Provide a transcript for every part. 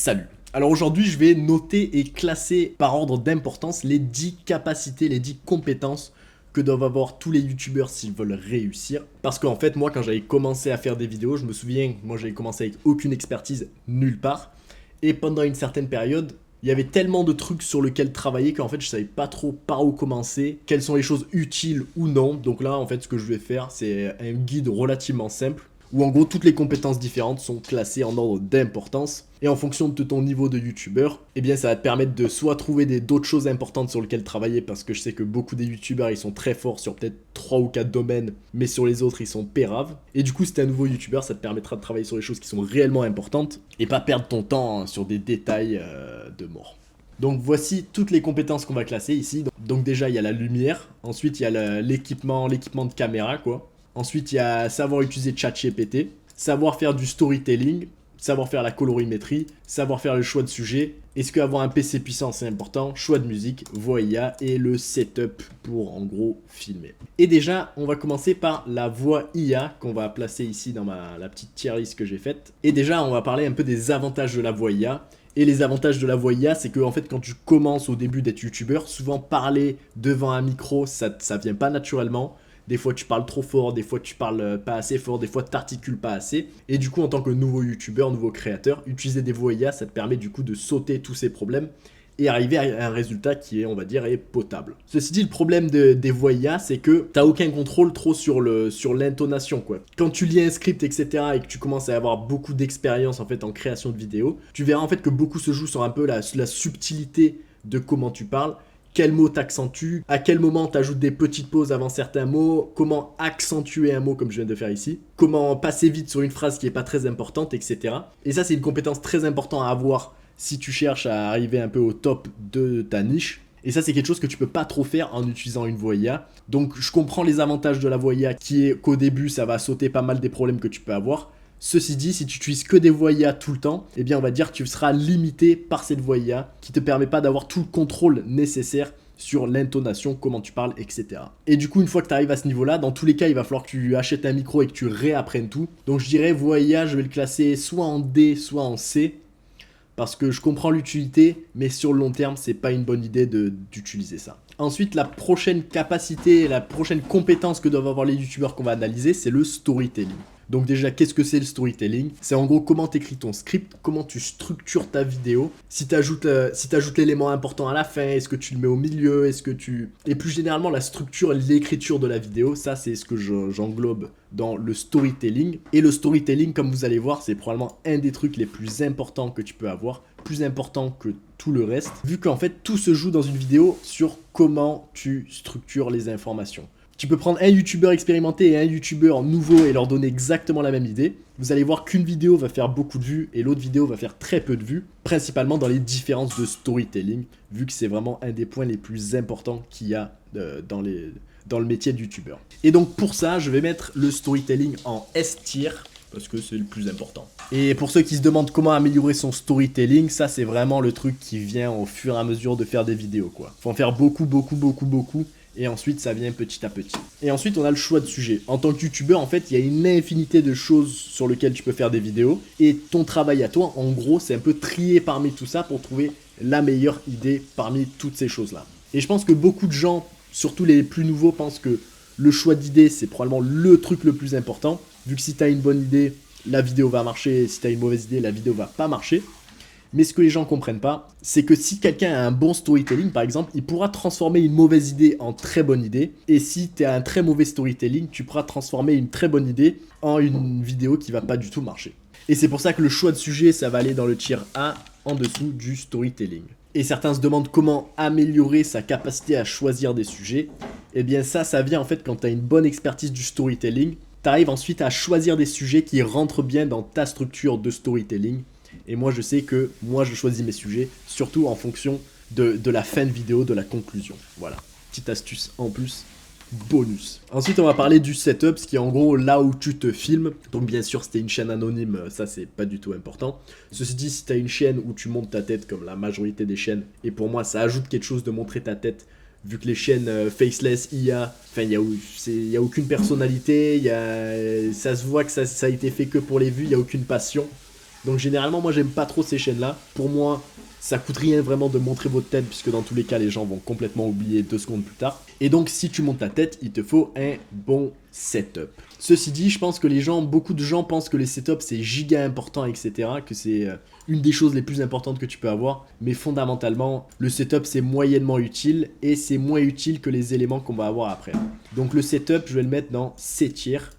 Salut. Alors aujourd'hui, je vais noter et classer par ordre d'importance les 10 capacités, les 10 compétences que doivent avoir tous les youtubeurs s'ils veulent réussir. Parce qu'en fait, moi, quand j'avais commencé à faire des vidéos, je me souviens, moi j'avais commencé avec aucune expertise nulle part. Et pendant une certaine période, il y avait tellement de trucs sur lesquels travailler qu'en fait, je savais pas trop par où commencer, quelles sont les choses utiles ou non. Donc là, en fait, ce que je vais faire, c'est un guide relativement simple où en gros toutes les compétences différentes sont classées en ordre d'importance. Et en fonction de ton niveau de youtubeur, eh bien ça va te permettre de soit trouver d'autres choses importantes sur lesquelles travailler, parce que je sais que beaucoup des youtubeurs ils sont très forts sur peut-être 3 ou 4 domaines, mais sur les autres ils sont péraves. Et du coup si t'es un nouveau youtubeur, ça te permettra de travailler sur les choses qui sont réellement importantes, et pas perdre ton temps sur des détails de mort. Donc voici toutes les compétences qu'on va classer ici. Donc déjà il y a la lumière, ensuite il y a l'équipement de caméra quoi. Ensuite, il y a savoir utiliser ChatGPT, savoir faire du storytelling, savoir faire la colorimétrie, savoir faire le choix de sujet. Est-ce qu'avoir un PC puissant c'est important? Choix de musique, voix IA et le setup pour en gros filmer. Et déjà, on va commencer par la voix IA qu'on va placer ici dans la petite tier list que j'ai faite. Et déjà, on va parler un peu des avantages de la voix IA. Et les avantages de la voix IA, c'est que en fait, quand tu commences au début d'être youtubeur, souvent parler devant un micro, ça vient pas naturellement. Des fois tu parles trop fort, des fois tu parles pas assez fort, des fois tu t'articules pas assez. Et du coup en tant que nouveau youtubeur, nouveau créateur, utiliser des voix IA, ça te permet du coup de sauter tous ces problèmes et arriver à un résultat qui est, on va dire, est potable. Ceci dit, le problème des voix IA, c'est que t'as aucun contrôle trop sur l'intonation quoi. Quand tu lis un script, etc. et que tu commences à avoir beaucoup d'expérience en fait en création de vidéos, tu verras en fait que beaucoup se joue sur un peu la subtilité de comment tu parles. Quel mot t'accentues, à quel moment t'ajoutes des petites pauses avant certains mots, comment accentuer un mot comme je viens de faire ici, comment passer vite sur une phrase qui n'est pas très importante, etc. Et ça c'est une compétence très importante à avoir si tu cherches à arriver un peu au top de ta niche. Et ça c'est quelque chose que tu peux pas trop faire en utilisant une voix IA. Donc je comprends les avantages de la voix IA qui est qu'au début ça va sauter pas mal des problèmes que tu peux avoir. Ceci dit, si tu utilises que des voix IA tout le temps, eh bien on va dire que tu seras limité par cette voix IA qui te permet pas d'avoir tout le contrôle nécessaire sur l'intonation, comment tu parles, etc. Et du coup, une fois que tu arrives à ce niveau-là, dans tous les cas, il va falloir que tu achètes un micro et que tu réapprennes tout. Donc je dirais voix IA, je vais le classer soit en D, soit en C, parce que je comprends l'utilité, mais sur le long terme, c'est pas une bonne idée d'utiliser ça. Ensuite, la prochaine capacité, la prochaine compétence que doivent avoir les youtubeurs qu'on va analyser, c'est le storytelling. Donc déjà, qu'est-ce que c'est le storytelling? C'est en gros comment tu écris ton script, comment tu structures ta vidéo, si tu ajoutes l'élément important à la fin, est-ce que tu le mets au milieu, Et plus généralement, la structure et l'écriture de la vidéo, ça c'est ce que j'englobe dans le storytelling. Et le storytelling, comme vous allez voir, c'est probablement un des trucs les plus importants que tu peux avoir, plus important que tout le reste, vu qu'en fait tout se joue dans une vidéo sur comment tu structures les informations. Tu peux prendre un youtubeur expérimenté et un youtubeur nouveau et leur donner exactement la même idée. Vous allez voir qu'une vidéo va faire beaucoup de vues et l'autre vidéo va faire très peu de vues, principalement dans les différences de storytelling, vu que c'est vraiment un des points les plus importants qu'il y a dans le métier de youtubeur. Et donc pour ça, je vais mettre le storytelling en S tier, parce que c'est le plus important. Et pour ceux qui se demandent comment améliorer son storytelling, ça c'est vraiment le truc qui vient au fur et à mesure de faire des vidéos quoi. Faut en faire beaucoup. Et ensuite, ça vient petit à petit. Et ensuite, on a le choix de sujet. En tant que youtubeur, en fait, il y a une infinité de choses sur lesquelles tu peux faire des vidéos. Et ton travail à toi, en gros, c'est un peu trier parmi tout ça pour trouver la meilleure idée parmi toutes ces choses-là. Et je pense que beaucoup de gens, surtout les plus nouveaux, pensent que le choix d'idée, c'est probablement le truc le plus important. Vu que si tu as une bonne idée, la vidéo va marcher. Et si tu as une mauvaise idée, la vidéo va pas marcher. Mais ce que les gens comprennent pas, c'est que si quelqu'un a un bon storytelling, par exemple, il pourra transformer une mauvaise idée en très bonne idée. Et si tu as un très mauvais storytelling, tu pourras transformer une très bonne idée en une vidéo qui va pas du tout marcher. Et c'est pour ça que le choix de sujet, ça va aller dans le tier A en dessous du storytelling. Et certains se demandent comment améliorer sa capacité à choisir des sujets. Eh bien ça vient en fait quand tu as une bonne expertise du storytelling. Tu arrives ensuite à choisir des sujets qui rentrent bien dans ta structure de storytelling. Et moi je sais que moi je choisis mes sujets surtout en fonction de la fin de vidéo, de la conclusion. Voilà, petite astuce en plus, bonus. Ensuite on va parler du setup, ce qui est en gros là où tu te filmes. Donc bien sûr si t'es une chaîne anonyme, ça c'est pas du tout important. Ceci dit, si t'as une chaîne où tu montes ta tête comme la majorité des chaînes, et pour moi ça ajoute quelque chose de montrer ta tête, vu que les chaînes faceless, IA, enfin il y a aucune personnalité, ça se voit que ça a été fait que pour les vues, il y a aucune passion. Donc généralement, moi, j'aime pas trop ces chaînes-là. Pour moi, ça coûte rien vraiment de montrer votre tête, puisque dans tous les cas, les gens vont complètement oublier 2 secondes plus tard. Et donc, si tu montes ta tête, il te faut un bon setup. Ceci dit, je pense que beaucoup de gens pensent que les setups, c'est giga important, etc. Que c'est une des choses les plus importantes que tu peux avoir. Mais fondamentalement, le setup, c'est moyennement utile, et c'est moins utile que les éléments qu'on va avoir après. Donc le setup, je vais le mettre dans C tiers.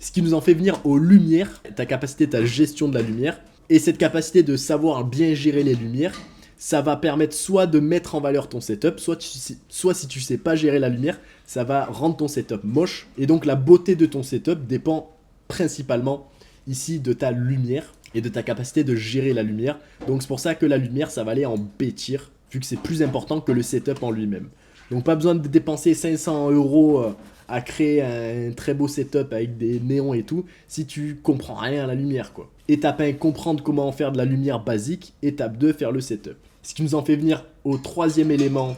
Ce qui nous en fait venir aux lumières, ta capacité, ta gestion de la lumière. Et cette capacité de savoir bien gérer les lumières, ça va permettre soit de mettre en valeur ton setup, soit si tu sais pas gérer la lumière, ça va rendre ton setup moche. Et donc la beauté de ton setup dépend principalement ici de ta lumière et de ta capacité de gérer la lumière. Donc c'est pour ça que la lumière, ça va aller en B tier, vu que c'est plus important que le setup en lui-même. Donc pas besoin de dépenser 500 € à créer un très beau setup avec des néons et tout, si tu comprends rien à la lumière, quoi. Étape 1, comprendre comment faire de la lumière basique. Étape 2, faire le setup. Ce qui nous en fait venir au troisième élément,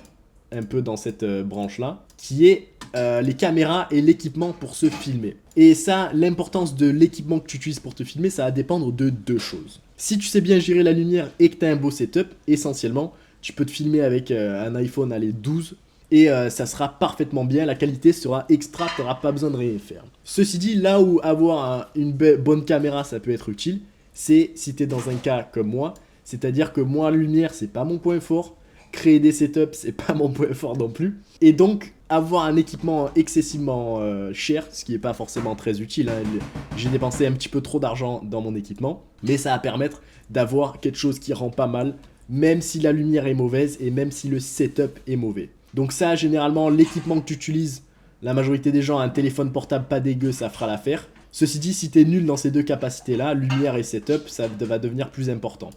un peu dans cette branche-là, qui est les caméras et l'équipement pour se filmer. Et ça, l'importance de l'équipement que tu utilises pour te filmer, ça va dépendre de 2 choses. Si tu sais bien gérer la lumière et que tu as un beau setup, essentiellement, tu peux te filmer avec un iPhone, allez, 12, et ça sera parfaitement bien, la qualité sera extra, tu n'auras pas besoin de rien faire. Ceci dit, là où avoir une bonne caméra, ça peut être utile, c'est si tu es dans un cas comme moi, c'est-à-dire que moi, la lumière, c'est pas mon point fort, créer des setups, c'est pas mon point fort non plus, et donc avoir un équipement excessivement cher, ce qui n'est pas forcément très utile, hein. J'ai dépensé un petit peu trop d'argent dans mon équipement, mais ça va permettre d'avoir quelque chose qui rend pas mal, même si la lumière est mauvaise et même si le setup est mauvais. Donc ça, généralement, l'équipement que tu utilises, la majorité des gens, un téléphone portable pas dégueu, ça fera l'affaire. Ceci dit, si tu es nul dans ces 2 capacités-là, lumière et setup, ça va devenir plus important.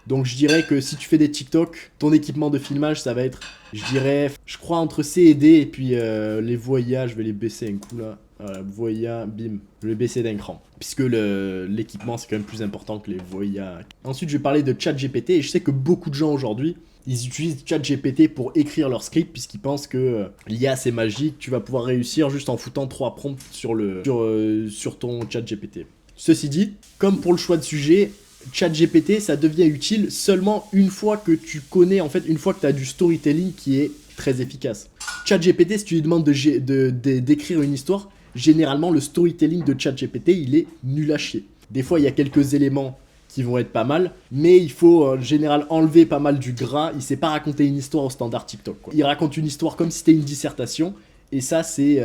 Donc je dirais que si tu fais des TikTok, ton équipement de filmage, ça va être, je crois entre C et D, et puis les Voya, je vais les baisser un coup là. Voilà, Voya, bim, je vais les baisser d'un cran. Puisque l'équipement, c'est quand même plus important que les Voya. Ensuite, je vais parler de ChatGPT, et je sais que beaucoup de gens aujourd'hui, ils utilisent ChatGPT pour écrire leur script, puisqu'ils pensent que l'IA c'est magique, tu vas pouvoir réussir juste en foutant 3 prompts sur ton ChatGPT. Ceci dit, comme pour le choix de sujet, ChatGPT, ça devient utile seulement une fois que tu connais, en fait, une fois que tu as du storytelling qui est très efficace. ChatGPT, si tu lui demandes d'écrire une histoire, généralement, le storytelling de ChatGPT, il est nul à chier. Des fois, il y a quelques éléments qui vont être pas mal, mais il faut en général enlever pas mal du gras. Il sait pas raconter une histoire au standard TikTok, quoi. Il raconte une histoire comme si c'était une dissertation, et ça, c'est...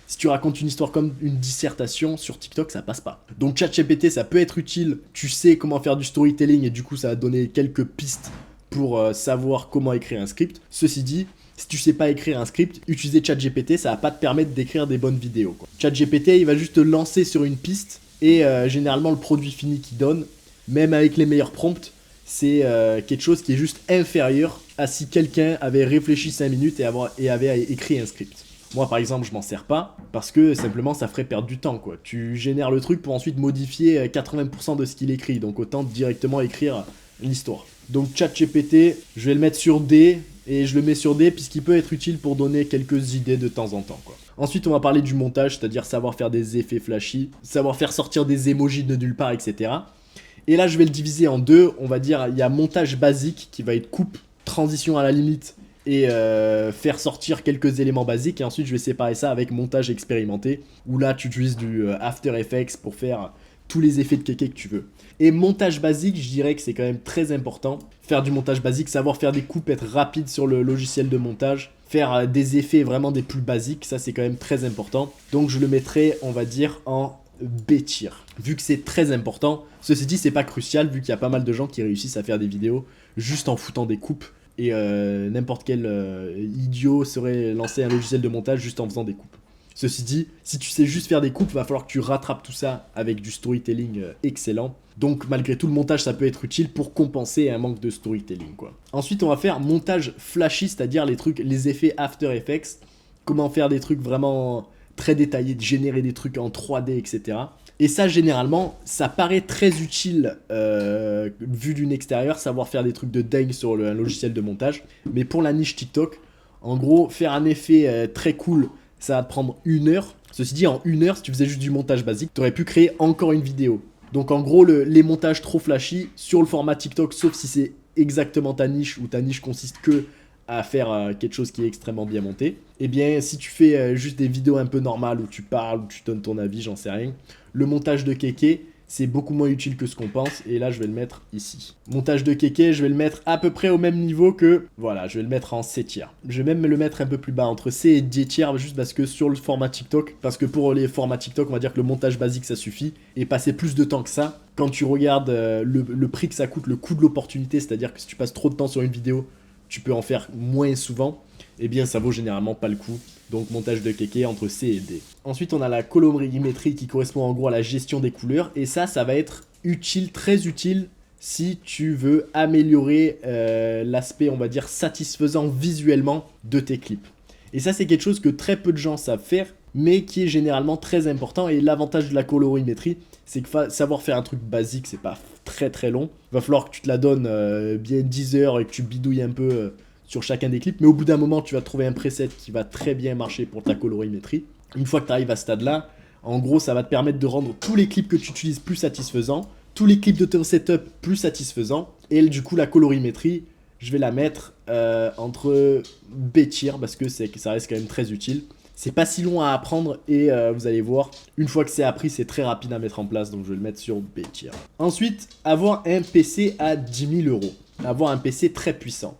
si tu racontes une histoire comme une dissertation sur TikTok, ça passe pas. Donc ChatGPT, ça peut être utile. Tu sais comment faire du storytelling et du coup, ça va donner quelques pistes pour savoir comment écrire un script. Ceci dit, si tu sais pas écrire un script, utiliser ChatGPT, ça va pas te permettre d'écrire des bonnes vidéos, quoi. ChatGPT, il va juste te lancer sur une piste et généralement, le produit fini qu'il donne, même avec les meilleurs prompts, c'est quelque chose qui est juste inférieur à si quelqu'un avait réfléchi 5 minutes et avait écrit un script. Moi, par exemple, je m'en sers pas parce que simplement ça ferait perdre du temps, quoi. Tu génères le truc pour ensuite modifier 80% de ce qu'il écrit, donc autant directement écrire l'histoire. Donc ChatGPT, je vais le mettre sur D et je le mets sur D puisqu'il peut être utile pour donner quelques idées de temps en temps, quoi. Ensuite, on va parler du montage, c'est-à-dire savoir faire des effets flashy, savoir faire sortir des emojis de nulle part, etc. Et là, je vais le diviser en 2. On va dire, il y a montage basique qui va être coupe, transition à la limite et faire sortir quelques éléments basiques. Et ensuite, je vais séparer ça avec montage expérimenté, où là, tu utilises du After Effects pour faire tous les effets de kéké que tu veux. Et montage basique, je dirais que c'est quand même très important. Faire du montage basique, savoir faire des coupes, être rapide sur le logiciel de montage, faire des effets vraiment des plus basiques, ça c'est quand même très important. Donc je le mettrai, on va dire, en B tier, vu que c'est très important. Ceci dit, c'est pas crucial, vu qu'il y a pas mal de gens qui réussissent à faire des vidéos juste en foutant des coupes. Et n'importe quel idiot serait lancé un logiciel de montage juste en faisant des coupes. Ceci dit, si tu sais juste faire des coupes, il va falloir que tu rattrapes tout ça avec du storytelling excellent. Donc malgré tout, le montage, ça peut être utile pour compenser un manque de storytelling, quoi. Ensuite, on va faire montage flashy, c'est-à-dire les effets After Effects. Comment faire des trucs vraiment très détaillés, de générer des trucs en 3D, etc. Et ça, généralement, ça paraît très utile vu d'une extérieure, savoir faire des trucs de dingue sur un logiciel de montage. Mais pour la niche TikTok, en gros, faire un effet très cool, ça va te prendre 1 heure. Ceci dit, en 1 heure, si tu faisais juste du montage basique, tu aurais pu créer encore une vidéo. Donc en gros, les montages trop flashy sur le format TikTok, sauf si c'est exactement ta niche, ou ta niche consiste que à faire quelque chose qui est extrêmement bien monté. Et bien, si tu fais juste des vidéos un peu normales où tu parles, où tu donnes ton avis, j'en sais rien, le montage de kéké, c'est beaucoup moins utile que ce qu'on pense. Et là, je vais le mettre ici. Montage de kéké, je vais le mettre à peu près au même niveau que... Voilà, je vais le mettre en C tiers. Je vais même le mettre un peu plus bas, entre C et D tiers, juste parce que sur le format TikTok, parce que pour les formats TikTok, on va dire que le montage basique, ça suffit. Et passer plus de temps que ça, quand tu regardes le prix que ça coûte, le coût de l'opportunité, c'est-à-dire que si tu passes trop de temps sur une vidéo, tu peux en faire moins souvent, eh bien ça vaut généralement pas le coup. Donc montage de kéké entre C et D. Ensuite on a la colorimétrie qui correspond en gros à la gestion des couleurs. Et ça va être utile, très utile, si tu veux améliorer l'aspect, on va dire, satisfaisant visuellement de tes clips. Et ça c'est quelque chose que très peu de gens savent faire, mais qui est généralement très important. Et l'avantage de la colorimétrie, c'est que savoir faire un truc basique, c'est pas très long. Va falloir que tu te la donnes bien 10 heures et que tu bidouilles un peu sur chacun des clips. Mais au bout d'un moment, tu vas trouver un preset qui va très bien marcher pour ta colorimétrie. Une fois que tu arrives à ce stade-là, en gros, ça va te permettre de rendre tous les clips que tu utilises plus satisfaisants, tous les clips de ton setup plus satisfaisants. Et du coup, la colorimétrie, je vais la mettre entre B tier parce que ça reste quand même très utile. C'est pas si long à apprendre et vous allez voir, une fois que c'est appris, c'est très rapide à mettre en place. Donc je vais le mettre sur B tier. Ensuite, avoir un PC à 10 000 €. Avoir un PC très puissant.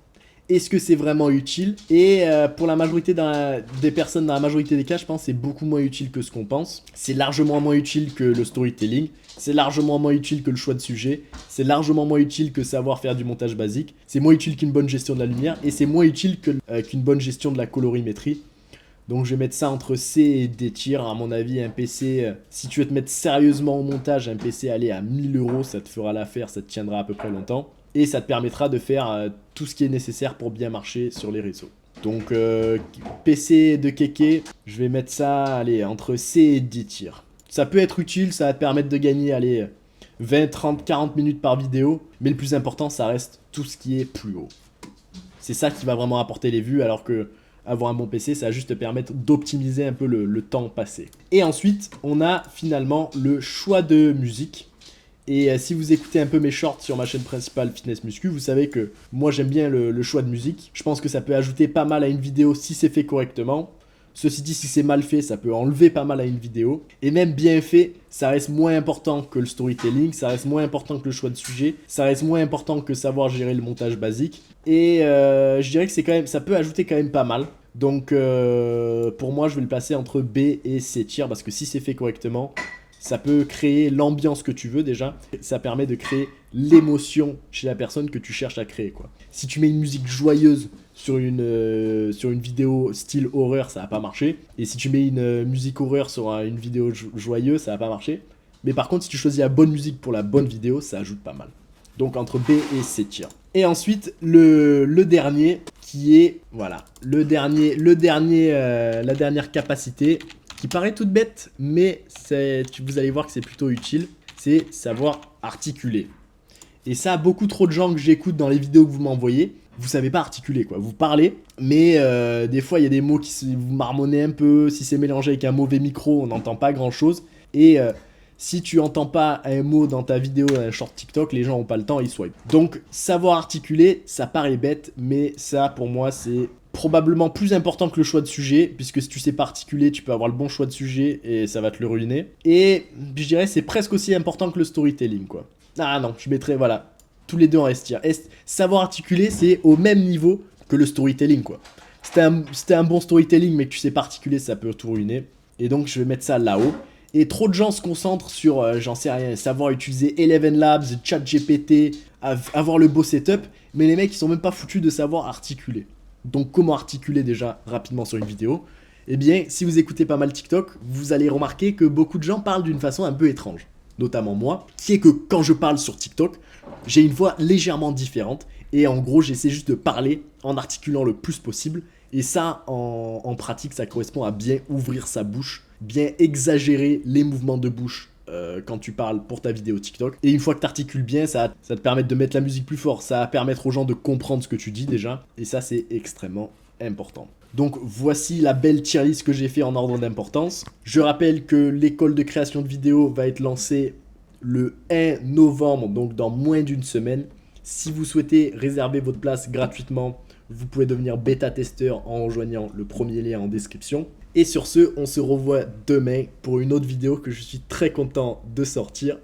Est-ce que c'est vraiment utile? Et pour la majorité des personnes, dans la majorité des cas, je pense que c'est beaucoup moins utile que ce qu'on pense. C'est largement moins utile que le storytelling. C'est largement moins utile que le choix de sujet. C'est largement moins utile que savoir faire du montage basique. C'est moins utile qu'une bonne gestion de la lumière. Et c'est moins utile qu'une bonne gestion de la colorimétrie. Donc je vais mettre ça entre C et D tier. À mon avis, un PC, si tu veux te mettre sérieusement au montage, un PC aller à 1000 €, ça te fera l'affaire, ça te tiendra à peu près longtemps. Et ça te permettra de faire tout ce qui est nécessaire pour bien marcher sur les réseaux. Donc PC de kéké, je vais mettre ça allez, entre C et D tier. Ça peut être utile, ça va te permettre de gagner allez, 20, 30, 40 minutes par vidéo. Mais le plus important, ça reste tout ce qui est plus haut. C'est ça qui va vraiment apporter les vues, alors que avoir un bon PC, ça va juste te permettre d'optimiser un peu le temps passé. Et ensuite, on a finalement le choix de musique. Et si vous écoutez un peu mes shorts sur ma chaîne principale Fitness Muscu, vous savez que moi j'aime bien le choix de musique. Je pense que ça peut ajouter pas mal à une vidéo si c'est fait correctement. Ceci dit, si c'est mal fait, ça peut enlever pas mal à une vidéo. Et même bien fait, ça reste moins important que le storytelling, ça reste moins important que le choix de sujet, ça reste moins important que savoir gérer le montage basique. Et je dirais que c'est quand même, ça peut ajouter quand même pas mal. Donc pour moi, je vais le placer entre B et C tier parce que si c'est fait correctement, ça peut créer l'ambiance que tu veux déjà. Ça permet de créer l'émotion chez la personne que tu cherches à créer, quoi. Si tu mets une musique joyeuse sur une vidéo style horreur, ça va pas marcher. Et si tu mets une musique horreur sur une vidéo joyeuse, ça va pas marcher. Mais par contre, si tu choisis la bonne musique pour la bonne vidéo, ça ajoute pas mal. Donc entre B et C tier. Et ensuite, le dernier qui est, voilà, la dernière capacité qui paraît toute bête, mais vous allez voir que c'est plutôt utile, c'est savoir articuler. Et ça, beaucoup trop de gens que j'écoute dans les vidéos que vous m'envoyez, vous savez pas articuler, quoi. Vous parlez, mais des fois il y a des mots qui vous marmonnez un peu. Si c'est mélangé avec un mauvais micro, on n'entend pas grand chose. Et si tu entends pas un mot dans ta vidéo, un short TikTok, les gens ont pas le temps, ils swipe. Donc savoir articuler, ça paraît bête, mais ça pour moi c'est probablement plus important que le choix de sujet, puisque si tu sais pas articuler, tu peux avoir le bon choix de sujet et ça va te le ruiner. Et je dirais c'est presque aussi important que le storytelling, quoi. Ah non, je mettrais, voilà, tous les deux en S tier. Savoir articuler, c'est au même niveau que le storytelling, quoi. C'était un bon storytelling, mais que tu sais pas articuler, ça peut tout ruiner. Et donc, je vais mettre ça là-haut. Et trop de gens se concentrent sur, j'en sais rien, savoir utiliser Eleven Labs, ChatGPT, avoir le beau setup, mais les mecs, ils sont même pas foutus de savoir articuler. Donc, comment articuler déjà rapidement sur une vidéo? Eh bien, si vous écoutez pas mal TikTok, vous allez remarquer que beaucoup de gens parlent d'une façon un peu étrange. Notamment moi, qui est que quand je parle sur TikTok, j'ai une voix légèrement différente. Et en gros, j'essaie juste de parler en articulant le plus possible. Et ça, en pratique, ça correspond à bien ouvrir sa bouche, bien exagérer les mouvements de bouche quand tu parles pour ta vidéo TikTok. Et une fois que tu articules bien, ça va te permettre de mettre la musique plus fort. Ça va permettre aux gens de comprendre ce que tu dis déjà. Et ça, c'est extrêmement important. Donc voici la belle tier list que j'ai fait en ordre d'importance. Je rappelle que l'école de création de vidéos va être lancée le 1 novembre, donc dans moins d'une semaine. Si vous souhaitez réserver votre place gratuitement, vous pouvez devenir bêta-testeur en rejoignant le premier lien en description. Et sur ce, on se revoit demain pour une autre vidéo que je suis très content de sortir.